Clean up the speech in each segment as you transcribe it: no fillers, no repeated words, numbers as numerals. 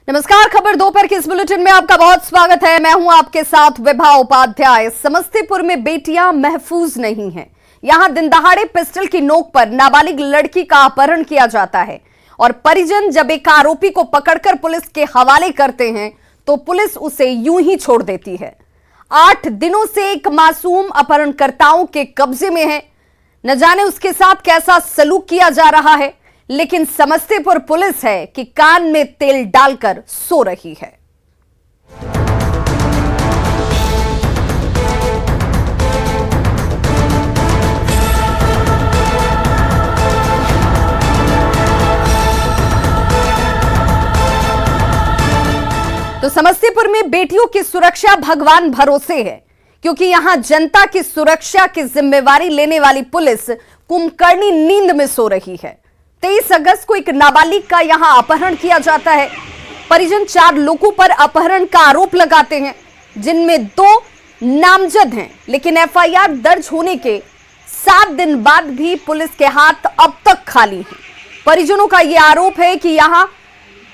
नमस्कार, खबर दोपहर के इस बुलेटिन में आपका बहुत स्वागत है। मैं हूं आपके साथ विभा उपाध्याय। समस्तीपुर में बेटियां महफूज नहीं हैं। यहां दिन दहाड़े पिस्टल की नोक पर नाबालिग लड़की का अपहरण किया जाता है और परिजन जब एक आरोपी को पकड़कर पुलिस के हवाले करते हैं तो पुलिस उसे यूं ही छोड़ देती है। 8 दिनों से एक मासूम अपहरणकर्ताओं के कब्जे में है। न जाने उसके साथ कैसा सलूक किया जा रहा है, लेकिन समस्तीपुर पुलिस है कि कान में तेल डालकर सो रही है। तो समस्तीपुर में बेटियों की सुरक्षा भगवान भरोसे है, क्योंकि यहां जनता की सुरक्षा की जिम्मेवारी लेने वाली पुलिस कुंभकर्णी नींद में सो रही है। 23 अगस्त को एक नाबालिग का यहां अपहरण किया जाता है। परिजन 4 लोगों पर अपहरण का आरोप लगाते हैं, जिनमें 2 नामजद हैं, लेकिन एफआईआर दर्ज होने के 7 दिन बाद भी पुलिस के हाथ अब तक खाली हैं। परिजनों का यह आरोप है कि यहां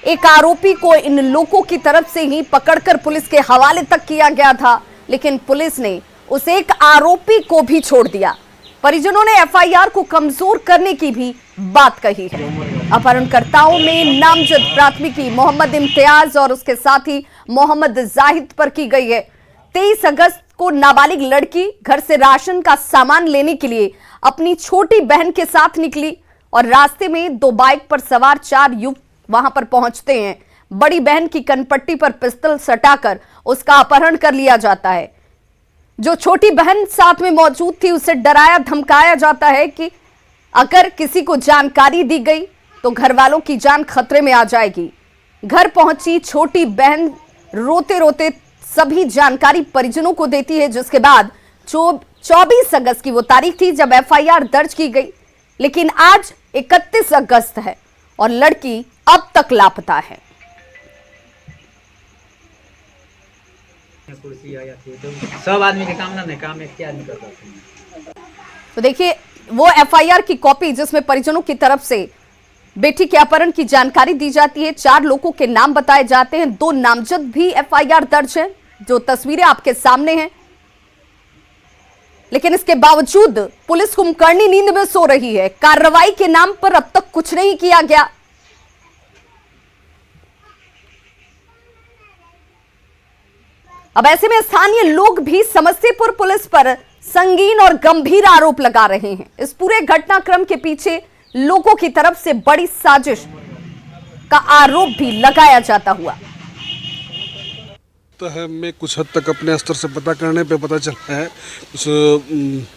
एक आरोपी को इन लोगों की तरफ से ही पकड़कर पुलिस के हवाले तक किया गया था, लेकिन पुलिस ने उस एक आरोपी को भी छोड़ दिया। परिजनों ने एफआईआर को कमजोर करने की भी बात कही है। अपहरणकर्ताओं में नामजद प्राथमिकी मोहम्मद इम्तियाज और उसके साथी मोहम्मद जाहिद पर की गई है। 23 अगस्त को नाबालिग लड़की घर से राशन का सामान लेने के लिए अपनी छोटी बहन के साथ निकली और रास्ते में 2 बाइक पर सवार 4 युवक वहां पर पहुंचते हैं। बड़ी बहन की कनपट्टी पर पिस्तौल सटाकर उसका अपहरण कर लिया जाता है। जो छोटी बहन साथ में मौजूद थी उसे डराया धमकाया जाता है कि अगर किसी को जानकारी दी गई तो घर वालों की जान खतरे में आ जाएगी। घर पहुंची छोटी बहन रोते रोते सभी जानकारी परिजनों को देती है, जिसके बाद 24 अगस्त की वो तारीख थी जब एफआईआर दर्ज की गई। लेकिन आज 31 अगस्त है और लड़की अब तक लापता है। सब आदमी के काम ना नहीं, काम एक आदमी करता है। तो देखिए वो एफआईआर की कॉपी जिसमें परिजनों की तरफ से बेटी के अपहरण की जानकारी दी जाती है। 4 लोगों के नाम बताए जाते हैं, 2 नामजद भी एफआईआर दर्ज है, जो तस्वीरें आपके सामने हैं। लेकिन इसके बावजूद पुलिस कुंभकर्णी नींद में सो रही है। कार्रवाई के नाम पर अब तक कुछ नहीं किया गया। अब ऐसे में स्थानीय लोग भी समस्तीपुर पुलिस पर संगीन और गंभीर आरोप लगा रहे हैं। इस पूरे घटनाक्रम के पीछे लोगों की तरफ से बड़ी साजिश का आरोप भी लगाया जाता हुआ तो है। मैं कुछ हद तक अपने स्तर से पता करने पे पता चला है उस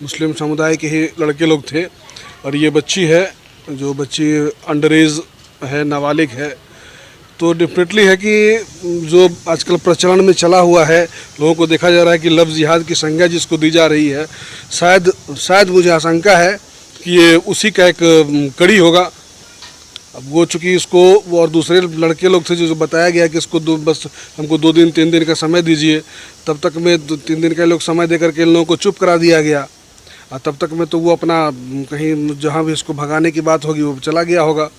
मुस्लिम समुदाय के ही लड़के लोग थे और ये बच्ची है, जो बच्ची अंडर एज है, नाबालिग है। तो डेफिनेटली है कि जो आजकल प्रचलन में चला हुआ है, लोगों को देखा जा रहा है कि लफ्ज़ जिहाद की संज्ञा जिसको दी जा रही है, शायद मुझे आशंका है कि ये उसी का एक कड़ी होगा। अब वो चूँकि इसको वो और दूसरे लड़के लोग थे जो बताया गया कि इसको बस हमको 2 दिन 3 दिन का समय दीजिए, तब तक में 3 दिन का लोग समय दे करके इन लोगों को चुप करा दिया गया और तब तक में तो वो अपना कहीं जहाँ भी इसको भगाने की बात होगी वो चला गया होगा।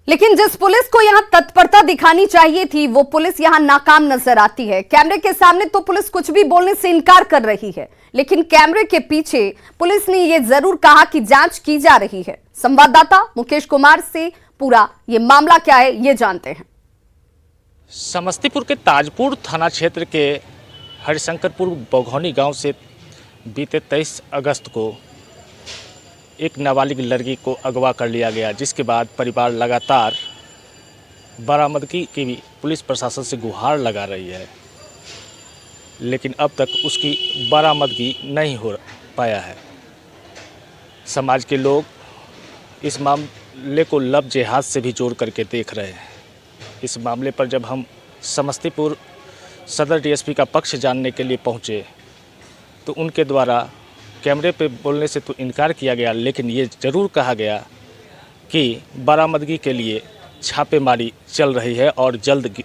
लेकिन जिस पुलिस को यहां तत्परता दिखानी चाहिए थी वो पुलिस यहां नाकाम नजर आती है। कैमरे के सामने तो पुलिस कुछ भी बोलने से इनकार कर रही है, लेकिन कैमरे के पीछे पुलिस ने यह जरूर कहा कि जांच की जा रही है। संवाददाता मुकेश कुमार से पूरा ये मामला क्या है ये जानते हैं। समस्तीपुर के ताजपुर थाना क्षेत्र के हरिशंकरपुर बघौनी गांव से बीते 23 अगस्त को एक नाबालिग लड़की को अगवा कर लिया गया, जिसके बाद परिवार लगातार बरामदगी की भी पुलिस प्रशासन से गुहार लगा रही है, लेकिन अब तक उसकी बरामदगी नहीं हो पाया है। समाज के लोग इस मामले को लब जिहाद से भी जोड़ करके देख रहे हैं। इस मामले पर जब हम समस्तीपुर सदर डीएसपी का पक्ष जानने के लिए पहुंचे तो उनके द्वारा कैमरे पे बोलने से तो इनकार किया गया, लेकिन ये ज़रूर कहा गया कि बरामदगी के लिए छापेमारी चल रही है और जल्द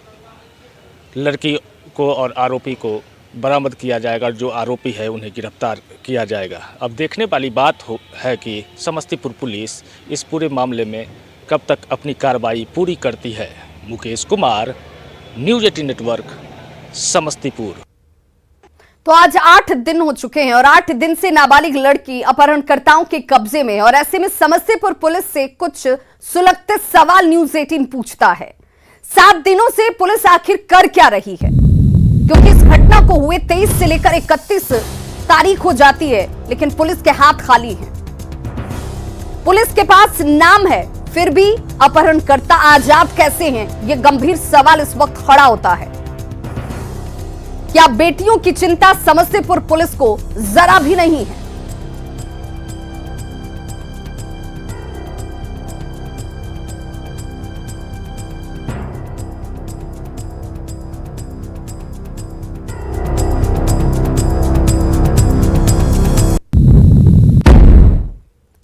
लड़की को और आरोपी को बरामद किया जाएगा। जो आरोपी है उन्हें गिरफ्तार किया जाएगा। अब देखने वाली बात है कि समस्तीपुर पुलिस इस पूरे मामले में कब तक अपनी कार्रवाई पूरी करती है। Mukesh Kumar, news 18 network, Samastipur. तो आज 8 दिन हो चुके हैं और 8 दिन से नाबालिग लड़की अपहरणकर्ताओं के कब्जे में है और ऐसे में समस्तीपुर पुलिस से कुछ सुलगते सवाल न्यूज 18 पूछता है। 7 दिनों से पुलिस आखिर कर क्या रही है, क्योंकि इस घटना को हुए 23 से लेकर 31 तारीख हो जाती है, लेकिन पुलिस के हाथ खाली हैं। पुलिस के पास नाम है, फिर भी अपहरणकर्ता आजाद कैसे हैं, यह गंभीर सवाल इस वक्त खड़ा होता है। क्या बेटियों की चिंता समस्तीपुर पुलिस को जरा भी नहीं है?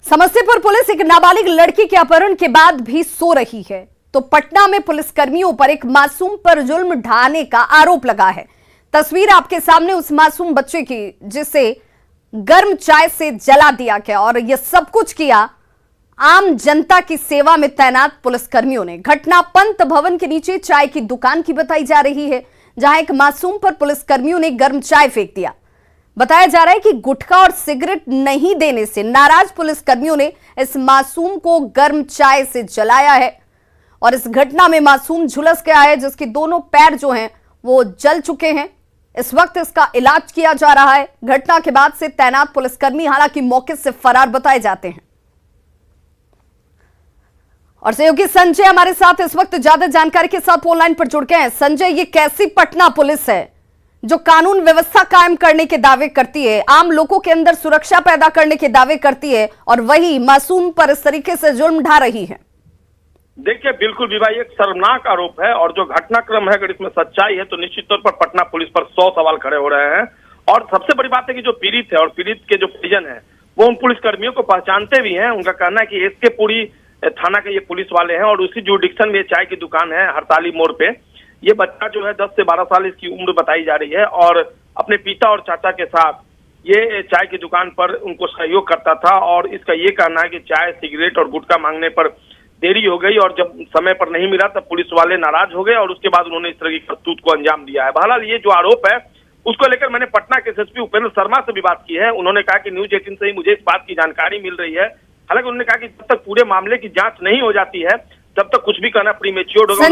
समस्तीपुर पुलिस एक नाबालिग लड़की के अपहरण के बाद भी सो रही है, तो पटना में पुलिसकर्मियों पर एक मासूम पर जुल्म ढाने का आरोप लगा है। तस्वीर आपके सामने उस मासूम बच्चे की जिसे गर्म चाय से जला दिया गया और यह सब कुछ किया आम जनता की सेवा में तैनात पुलिसकर्मियों ने। घटना पंत भवन के नीचे चाय की दुकान की बताई जा रही है, जहां एक मासूम पर पुलिसकर्मियों ने गर्म चाय फेंक दिया। बताया जा रहा है कि गुटखा और सिगरेट नहीं देने से नाराज पुलिसकर्मियों ने इस मासूम को गर्म चाय से जलाया है और इस घटना में मासूम झुलस गया है, जिसके दोनों पैर जो हैं वो जल चुके हैं। इस वक्त इसका इलाज किया जा रहा है। घटना के बाद से तैनात पुलिसकर्मी हालांकि मौके से फरार बताए जाते हैं। और सहयोगी संजय हमारे साथ इस वक्त ज्यादा जानकारी के साथ ऑनलाइन पर जुड़ गए हैं। संजय, ये कैसी पटना पुलिस है जो कानून व्यवस्था कायम करने के दावे करती है, आम लोगों के अंदर सुरक्षा पैदा करने के दावे करती है और वही मासूम पर इस तरीके से जुल्म ढा रही है? देखिए, बिल्कुल विवाह एक शर्मनाक आरोप है और जो घटनाक्रम है अगर इसमें सच्चाई है तो निश्चित तौर पर पटना पुलिस पर 100 सवाल खड़े हो रहे हैं। और सबसे बड़ी बात है कि जो पीड़ित है और पीड़ित के जो परिजन है वो उन पुलिसकर्मियों को पहचानते भी हैं। उनका कहना है कि एसके पुरी थाना के ये पुलिस वाले हैं और उसी जुरिडिक्शन में चाय की दुकान है हड़ताली मोड़ पे। ये बच्चा जो है 10 से 12 साल इसकी उम्र बताई जा रही है और अपने पिता और चाचा के साथ ये चाय की दुकान पर उनको सहयोग करता था और इसका ये कहना है कि चाय, सिगरेट और गुटखा मांगने पर देरी हो गई और जब समय पर नहीं मिला तब पुलिस वाले नाराज हो गए और उसके बाद उन्होंने इस तरह की करतूत को अंजाम दिया है। बहरहाल ये जो आरोप है उसको लेकर मैंने पटना के एसएसपी उपेंद्र शर्मा से भी बात की है। उन्होंने कहा कि न्यूज 18 से ही मुझे इस बात की जानकारी मिल रही है। हालांकि उन्होंने कहा कि जब तक पूरे मामले की जांच नहीं हो जाती है तब तक कुछ भी कहना प्रीमेच्योर होगा।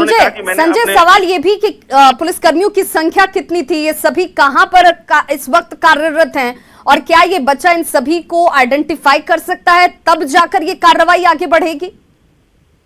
संजय, सवाल ये भी कि पुलिसकर्मियों की संख्या कितनी थी, ये सभी कहां पर इस वक्त कार्यरत हैं और क्या ये बच्चा इन सभी को आइडेंटिफाई कर सकता है, तब जाकर ये कार्रवाई आगे बढ़ेगी?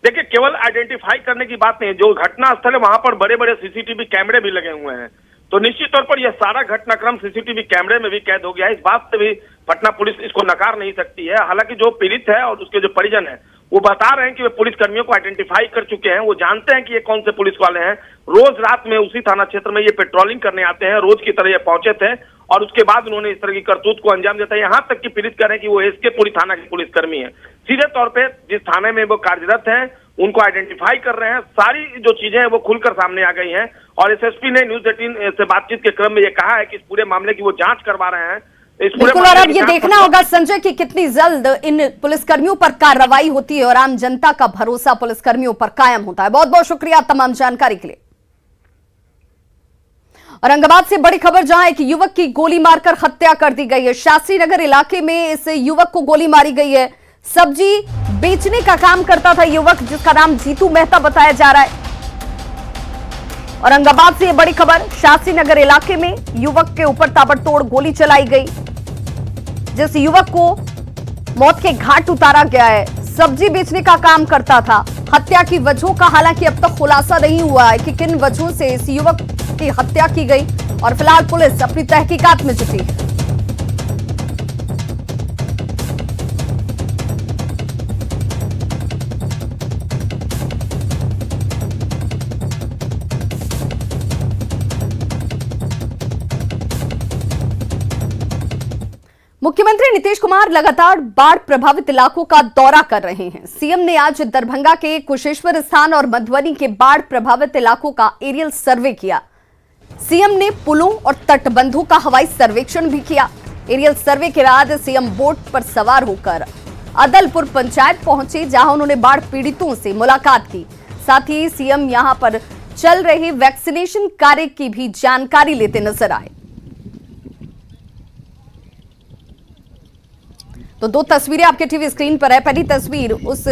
देखिए, केवल आइडेंटिफाई करने की बात नहीं, जो घटना स्थल है वहां पर बड़े बड़े सीसीटीवी कैमरे भी लगे हुए हैं, तो निश्चित तौर पर यह सारा घटनाक्रम सीसीटीवी कैमरे में भी कैद हो गया है। इस बात से भी पटना पुलिस इसको नकार नहीं सकती है। हालांकि जो पीड़ित है और उसके जो परिजन है वो बता रहे हैं कि वे पुलिसकर्मियों को आइडेंटिफाई कर चुके हैं, वो जानते हैं कि ये कौन से पुलिस वाले हैं। रोज रात में उसी थाना क्षेत्र में ये पेट्रोलिंग करने आते हैं, रोज की तरह ये पहुंचे थे और उसके बाद उन्होंने इस तरह की करतूत को अंजाम दिया था। यहाँ तक कि पीड़ित कह रहे हैं कि वो एसके पुरी थाना के पुलिसकर्मी है, सीधे तौर पे जिस थाने में वो कार्यरत हैं उनको आइडेंटिफाई कर रहे हैं। सारी जो चीजें हैं वो खुलकर सामने आ गई हैं और एसएसपी ने न्यूज 18 से बातचीत के क्रम में ये कहा है कि इस पूरे मामले की वो जांच करवा रहे हैं। बिल्कुल, और अब ये देखना होगा संजय कि कितनी जल्द इन पुलिसकर्मियों पर कार्रवाई होती है और आम जनता का भरोसा पुलिसकर्मियों पर कायम होता है। बहुत बहुत शुक्रिया तमाम जानकारी के लिए। औरंगाबाद से बड़ी खबर, जहां एक युवक की गोली मारकर हत्या कर दी गई है। शास्त्री नगर इलाके में इस युवक को गोली मारी गई है। सब्जी बेचने का काम करता था युवक, जिसका नाम जीतू मेहता बताया जा रहा है। औरंगाबाद से यह बड़ी खबर, शास्त्री नगर इलाके में युवक के ऊपर ताबड़तोड़ गोली चलाई गई, जिस युवक को मौत के घाट उतारा गया है। सब्जी बेचने का काम करता था। हत्या की वजहों का हालांकि अब तक खुलासा नहीं हुआ है कि किन वजहों से इस युवक की हत्या की गई और फिलहाल पुलिस अपनी तहकीकात में जुटी है। मुख्यमंत्री नीतीश कुमार लगातार बाढ़ प्रभावित इलाकों का दौरा कर रहे हैं। सीएम ने आज दरभंगा के कुशेश्वर स्थान और मधुबनी के बाढ़ प्रभावित इलाकों का एरियल सर्वे किया। सीएम ने पुलों और तटबंधों का हवाई सर्वेक्षण भी किया। एरियल सर्वे के बाद सीएम बोट पर सवार होकर अदलपुर पंचायत पहुंचे, जहां उन्होंने बाढ़ पीड़ितों से मुलाकात की। साथ ही सीएम यहां पर चल रहे वैक्सीनेशन कार्य की भी जानकारी लेते नजर आए। तो दो तस्वीरें आपके टीवी स्क्रीन पर है। पहली तस्वीर उस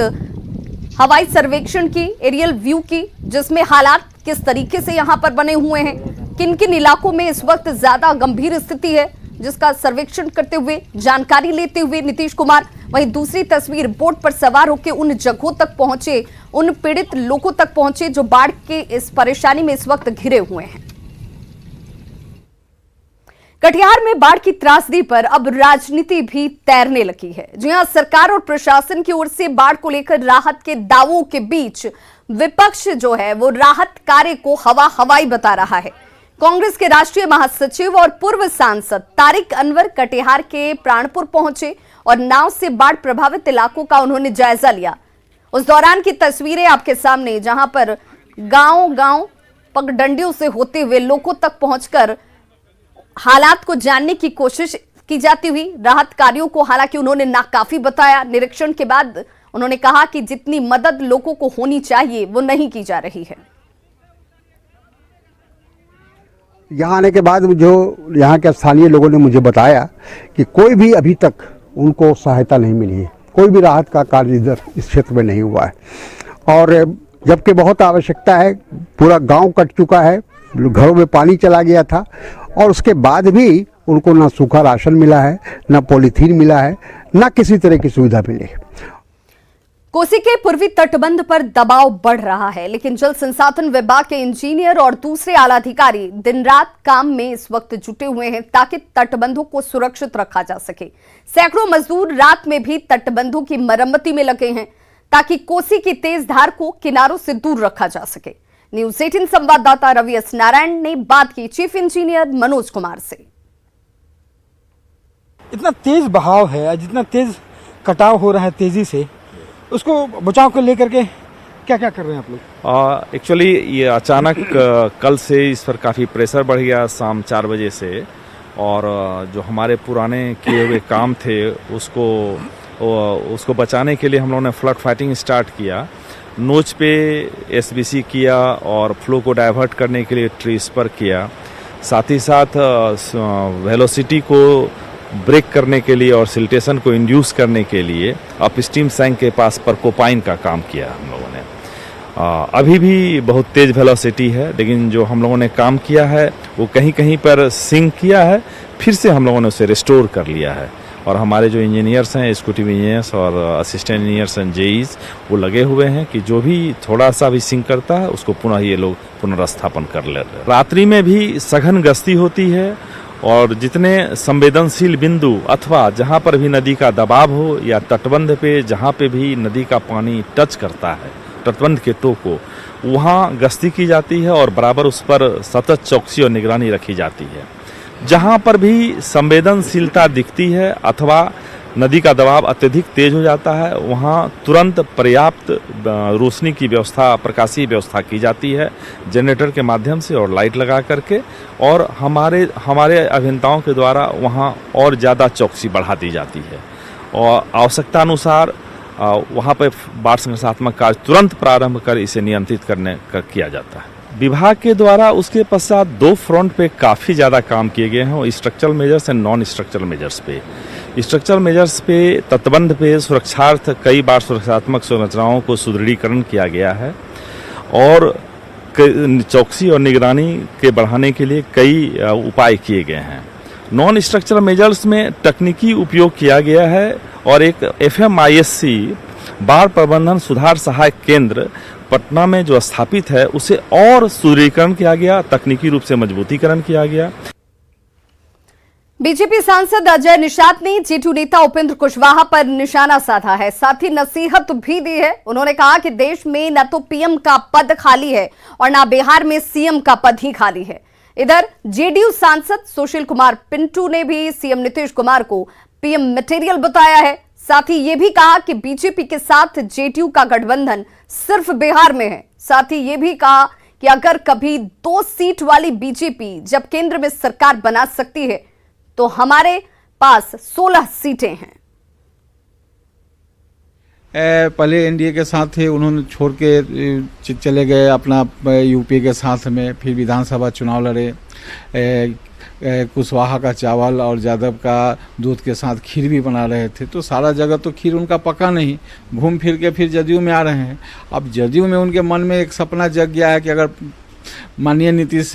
हवाई सर्वेक्षण की, एरियल व्यू की, जिसमें हालात किस तरीके से यहां पर बने हुए हैं, किन किन इलाकों में इस वक्त ज्यादा गंभीर स्थिति है, जिसका सर्वेक्षण करते हुए, जानकारी लेते हुए नीतीश कुमार। वहीं दूसरी तस्वीर बोट पर सवार होकर उन जगहों तक पहुंचे, उन पीड़ित लोगों तक पहुंचे जो बाढ़ के इस परेशानी में इस वक्त घिरे हुए हैं। कटिहार में बाढ़ की त्रासदी पर अब राजनीति भी तैरने लगी है। जी हां, सरकार और प्रशासन की ओर से बाढ़ को लेकर राहत के दावों के बीच विपक्ष जो है वो राहत कार्य को हवाई बता रहा है। कांग्रेस के राष्ट्रीय महासचिव और पूर्व सांसद तारिक अनवर कटिहार के प्राणपुर पहुंचे और नाव से बाढ़ प्रभावित इलाकों का उन्होंने जायजा लिया। उस दौरान की तस्वीरें आपके सामने, जहां पर गांव-गांव पगडंडियों से होते हुए लोगों तक पहुंचकर हालात को जानने की कोशिश की जाती हुई। राहत कार्यों को हालांकि उन्होंने नाकाफी बताया। निरीक्षण के बाद उन्होंने कहा कि जितनी मदद लोगों को होनी चाहिए वो नहीं की जा रही है। यहाँ आने के बाद जो यहाँ के स्थानीय लोगों ने मुझे बताया कि कोई भी अभी तक उनको सहायता नहीं मिली है, कोई भी राहत का कार्य इधर इस क्षेत्र में नहीं हुआ है, और जबकि बहुत आवश्यकता है। पूरा गांव कट चुका है, घरों में पानी चला गया था, और उसके बाद भी उनको ना सूखा राशन मिला है, ना पॉलीथीन मिला है, ना किसी तरह की सुविधा मिली है। कोसी के पूर्वी तटबंध पर दबाव बढ़ रहा है, लेकिन जल संसाधन विभाग के इंजीनियर और दूसरे आला अधिकारी दिन रात काम में इस वक्त जुटे हुए हैं ताकि तटबंधों को सुरक्षित रखा जा सके। सैकड़ों मजदूर रात में भी तटबंधों की मरम्मती में लगे हैं ताकि कोसी की तेज धार को किनारों से दूर रखा जा सके। न्यूज़ 18 संवाददाता रवि एस नारायण ने बात की चीफ इंजीनियर मनोज कुमार से। इतना तेज बहाव है, जितना तेज कटाव हो रहा है तेजी से, उसको बचाव को लेकर के क्या क्या कर रहे हैं आप लोग? एक्चुअली ये अचानक कल से इस पर काफ़ी प्रेशर बढ़ गया शाम 4 बजे से, और जो हमारे पुराने किए हुए काम थे उसको बचाने के लिए हम लोगों ने फ्लड फाइटिंग स्टार्ट किया। नोच पे एसबीसी किया और फ्लो को डाइवर्ट करने के लिए ट्री स्पर किया। साथ ही साथ वेलोसिटी को ब्रेक करने के लिए और सिल्टेशन को इंड्यूस करने के लिए अप स्ट्रीम सैंक के पास परकोपाइन का काम किया हम लोगों ने। अभी भी बहुत तेज वेलोसिटी है, लेकिन जो हम लोगों ने काम किया है वो कहीं कहीं पर सिंक किया है, फिर से हम लोगों ने उसे रिस्टोर कर लिया है। और हमारे जो इंजीनियर्स हैं, एग्जीक्यूटिव इंजीनियर्स और असिस्टेंट इंजीनियर्स एंड जेईज, वो लगे हुए हैं कि जो भी थोड़ा सा भी सिंक करता है उसको पुनः ये लोग पुनर्स्थापन कर लेते हैं। रात्रि में भी सघन गश्ती होती है, और जितने संवेदनशील बिंदु अथवा जहां पर भी नदी का दबाव हो या तटबंध पे जहां पे भी नदी का पानी टच करता है तटबंध के टो को, वहां गश्ती की जाती है और बराबर उस पर सतत चौकसी और निगरानी रखी जाती है। जहां पर भी संवेदनशीलता दिखती है अथवा नदी का दबाव अत्यधिक तेज हो जाता है, वहां तुरंत पर्याप्त रोशनी की व्यवस्था, प्रकाशीय व्यवस्था की जाती है जनरेटर के माध्यम से और लाइट लगा करके, और हमारे अभियंताओं के द्वारा वहां और ज़्यादा चौकसी बढ़ा दी जाती है, और आवश्यकता अनुसार वहां पर बाढ़ संरक्षणात्मक कार्य तुरंत प्रारंभ कर इसे नियंत्रित किया जाता है। विभाग के द्वारा उसके पश्चात 2 फ्रंट पे काफ़ी ज़्यादा काम किए गए हैं, structural measures and non structural measures पे। स्ट्रक्चरल मेजर्स पे तटबंध पे सुरक्षार्थ कई बार सुरक्षात्मक संरचनाओं को सुदृढ़ीकरण किया गया है, और चौकसी और निगरानी के बढ़ाने के लिए कई उपाय किए गए हैं। नॉन स्ट्रक्चरल मेजर्स में तकनीकी उपयोग किया गया है, और एक FMISC बाढ़ प्रबंधन सुधार सहायक केंद्र पटना में जो स्थापित है उसे और सुदृढ़ीकरण किया गया, तकनीकी रूप से मजबूतीकरण किया गया। बीजेपी सांसद अजय निषाद ने जेडीयू नेता उपेंद्र कुशवाहा पर निशाना साधा है, साथ ही नसीहत भी दी है। उन्होंने कहा कि देश में न तो पीएम का पद खाली है और न बिहार में सीएम का पद ही खाली है। इधर जेडीयू सांसद सुशील कुमार पिंटू ने भी सीएम नीतीश कुमार को पीएम मटेरियल बताया है। साथ ही ये भी कहा कि बीजेपी के साथ जेडीयू का गठबंधन सिर्फ बिहार में है। साथ ही ये भी कहा कि अगर कभी 2 सीट वाली बीजेपी जब केंद्र में सरकार बना सकती है तो हमारे पास 16 सीटें हैं। पहले एनडीए के साथ थे, उन्होंने छोड़ के चले गए अपना यूपी के साथ में, फिर विधानसभा चुनाव लड़े। कुशवाहा का चावल और यादव का दूध के साथ खीर भी बना रहे थे, तो सारा जगह तो खीर उनका पका नहीं, घूम फिर के फिर जदयू में आ रहे हैं। अब जदयू में उनके मन में एक सपना जग गया है कि अगर माननीय नीतीश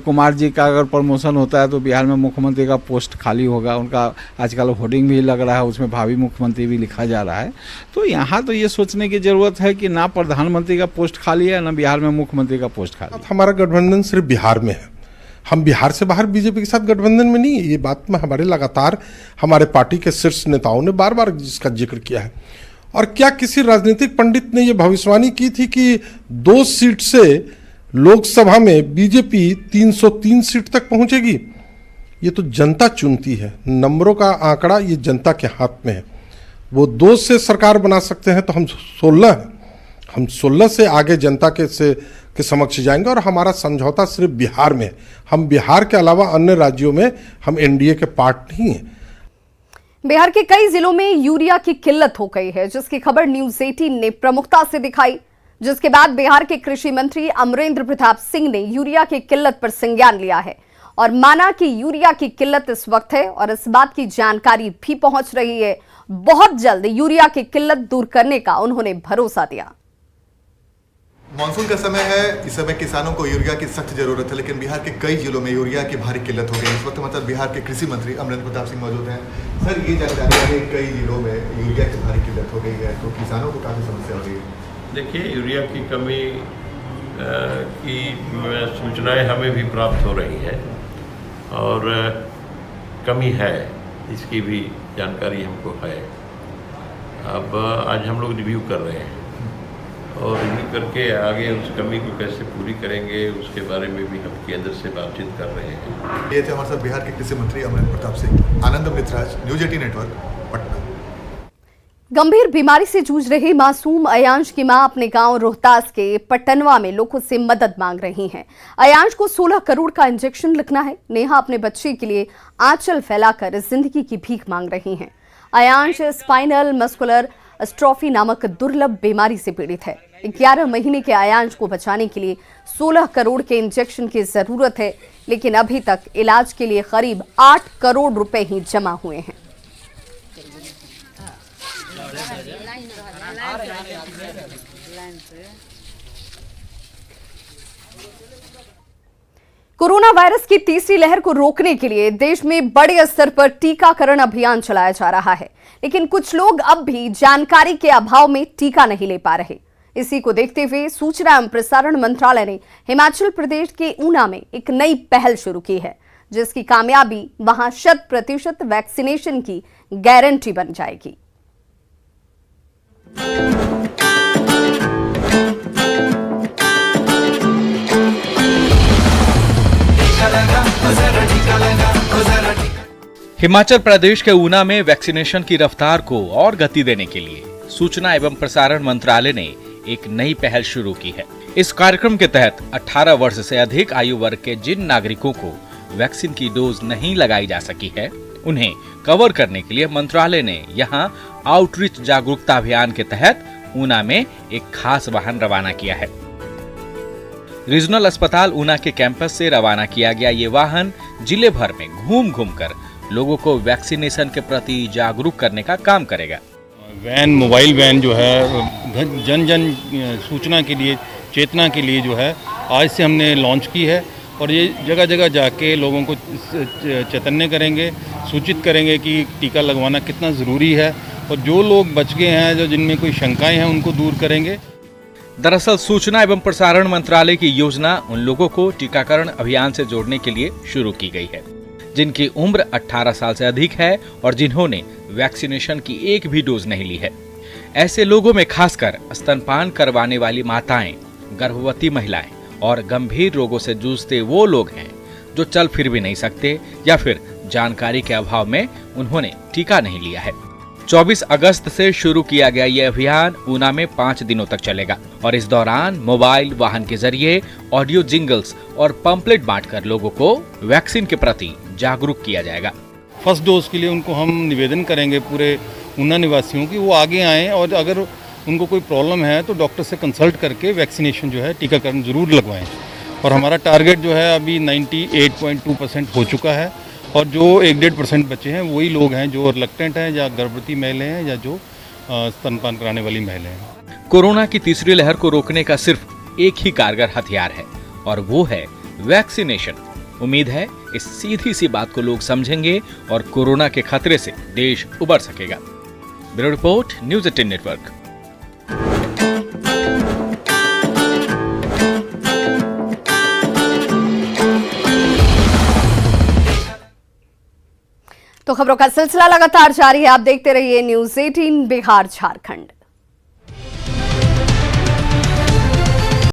कुमार जी का अगर प्रमोशन होता है तो बिहार में मुख्यमंत्री का पोस्ट खाली होगा। उनका आजकल होर्डिंग भी लग रहा है, उसमें भावी मुख्यमंत्री भी लिखा जा रहा है। तो यहाँ तो ये सोचने की ज़रूरत है कि ना प्रधानमंत्री का पोस्ट खाली है, ना बिहार में मुख्यमंत्री का पोस्ट खाली है। हमारा गठबंधन सिर्फ बिहार में है, हम बिहार से बाहर बीजेपी के साथ गठबंधन में नहीं है। ये बात में हमारे लगातार हमारे पार्टी के शीर्ष नेताओं ने बार बार इसका जिक्र किया है। और क्या किसी राजनीतिक पंडित ने ये भविष्यवाणी की थी कि 2 सीट से लोकसभा में बीजेपी 303 सीट तक पहुंचेगी? ये तो जनता चुनती है, नंबरों का आंकड़ा ये जनता के हाथ में है। वो 2 से सरकार बना सकते हैं तो हम 16 हैं, हम 16 से आगे जनता के समक्ष जाएंगे। और हमारा समझौता सिर्फ बिहार में है, हम बिहार के अलावा अन्य राज्यों में हम एनडीए के पार्ट नहीं हैं। बिहार के कई जिलों में यूरिया की किल्लत हो गई है, जिसकी खबर न्यूज 18 ने प्रमुखता से दिखाई, जिसके बाद बिहार के कृषि मंत्री अमरेंद्र प्रताप सिंह ने यूरिया की किल्लत पर संज्ञान लिया है और माना कि यूरिया की किल्लत इस वक्त है और इस बात की जानकारी भी पहुंच रही है। बहुत जल्द यूरिया की किल्लत दूर करने का उन्होंने भरोसा दिया। मानसून का समय है, इस समय किसानों को यूरिया की सख्त जरूरत है, लेकिन बिहार के कई जिलों में यूरिया की भारी किल्लत हो गई। इस वक्त मतलब बिहार के कृषि मंत्री अमरेंद्र प्रताप सिंह मौजूद हैं। सर, ये जानकारी है कई जिलों में यूरिया की भारी किल्लत हो गई है, तो किसानों को काफ़ी समस्या हो रही है। देखिए, यूरिया की कमी की सूचनाएं हमें भी प्राप्त हो रही हैं और कमी है, इसकी भी जानकारी हमको है। अब आज हम लोग रिव्यू कर रहे हैं और रिव्यू करके आगे उस कमी को कैसे पूरी करेंगे उसके बारे में भी हम केंद्र से बातचीत कर रहे हैं। ये थे हमारे साथ बिहार के कृषि मंत्री अमरेंद्र प्रताप सिंह। आनंद मित्राज, न्यूज 18 नेटवर्क, पटना। गंभीर बीमारी से जूझ रही मासूम अयांश की मां अपने गांव रोहतास के पटनवा में लोगों से मदद मांग रही हैं। अयांश को 16 करोड़ का इंजेक्शन लगना है। नेहा अपने बच्चे के लिए आंचल फैलाकर जिंदगी की भीख मांग रही हैं। अयांश स्पाइनल मस्कुलर एट्रोफी नामक दुर्लभ बीमारी से पीड़ित है। 11 महीने के अयांश को बचाने के लिए 16 करोड़ के इंजेक्शन की जरूरत है, लेकिन अभी तक इलाज के लिए करीब 8 करोड़ रुपए ही जमा हुए हैं। कोरोना वायरस की तीसरी लहर को रोकने के लिए देश में बड़े स्तर पर टीकाकरण अभियान चलाया जा रहा है, लेकिन कुछ लोग अब भी जानकारी के अभाव में टीका नहीं ले पा रहे। इसी को देखते हुए सूचना एवं प्रसारण मंत्रालय ने हिमाचल प्रदेश के ऊना में एक नई पहल शुरू की है, जिसकी कामयाबी वहां 100% वैक्सीनेशन की गारंटी बन जाएगी। हिमाचल प्रदेश के ऊना में वैक्सीनेशन की रफ्तार को और गति देने के लिए सूचना एवं प्रसारण मंत्रालय ने एक नई पहल शुरू की है। इस कार्यक्रम के तहत 18 वर्ष से अधिक आयु वर्ग के जिन नागरिकों को वैक्सीन की डोज नहीं लगाई जा सकी है, उन्हें कवर करने के लिए मंत्रालय ने यहां आउटरीच जागरूकता अभियान के तहत ऊना में एक खास वाहन रवाना किया है। रीजनल अस्पताल ऊना के कैंपस से रवाना किया गया ये वाहन जिले भर में घूम घूम कर लोगों को वैक्सीनेशन के प्रति जागरूक करने का काम करेगा। वैन, मोबाइल वैन जो है जन जन सूचना के लिए, चेतना के लिए जो है आज से हमने लॉन्च की है और ये जगह जगह जाके लोगों को चैतन्य करेंगे, सूचित करेंगे कि टीका लगवाना कितना ज़रूरी है और जो लोग बच गए हैं, जो जिनमें कोई शंकाएं हैं, उनको दूर करेंगे। दरअसल सूचना एवं प्रसारण मंत्रालय की योजना उन लोगों को टीकाकरण अभियान से जोड़ने के लिए शुरू की गई है जिनकी उम्र 18 साल से अधिक है और जिन्होंने वैक्सीनेशन की एक भी डोज नहीं ली है। ऐसे लोगों में खासकर स्तनपान करवाने वाली माताएं, गर्भवती महिलाएं और गंभीर रोगों से जूझते वो लोग हैं जो चल फिर भी नहीं सकते या फिर जानकारी के अभाव में उन्होंने टीका नहीं लिया है। 24 अगस्त से शुरू किया गया ये अभियान ऊना में 5 दिनों तक चलेगा और इस दौरान मोबाइल वाहन के जरिए ऑडियो जिंगल्स और पंपलेट बांटकर लोगों को वैक्सीन के प्रति जागरूक किया जाएगा। फर्स्ट डोज के लिए उनको हम निवेदन करेंगे पूरे ऊना निवासियों की वो आगे आएं और अगर उनको कोई प्रॉब्लम है तो डॉक्टर से कंसल्ट करके वैक्सीनेशन जो है टीकाकरण ज़रूर लगवाएं। और हमारा टारगेट जो है अभी 98.2% हो चुका है और जो 1-1.5% बचे हैं वही लोग हैं जो रिलक्टेंट हैं या गर्भवती महिलाएं हैं या जो स्तनपान कराने वाली महिलाएं हैं। कोरोना की तीसरी लहर को रोकने का सिर्फ एक ही कारगर हथियार है और वो है वैक्सीनेशन। उम्मीद है इस सीधी सी बात को लोग समझेंगे और कोरोना के खतरे से देश उबर सकेगा। Bureau report, news 18 network. तो खबरों का सिलसिला लगातार जारी है। आप देखते रहिए न्यूज़ 18 बिहार झारखंड।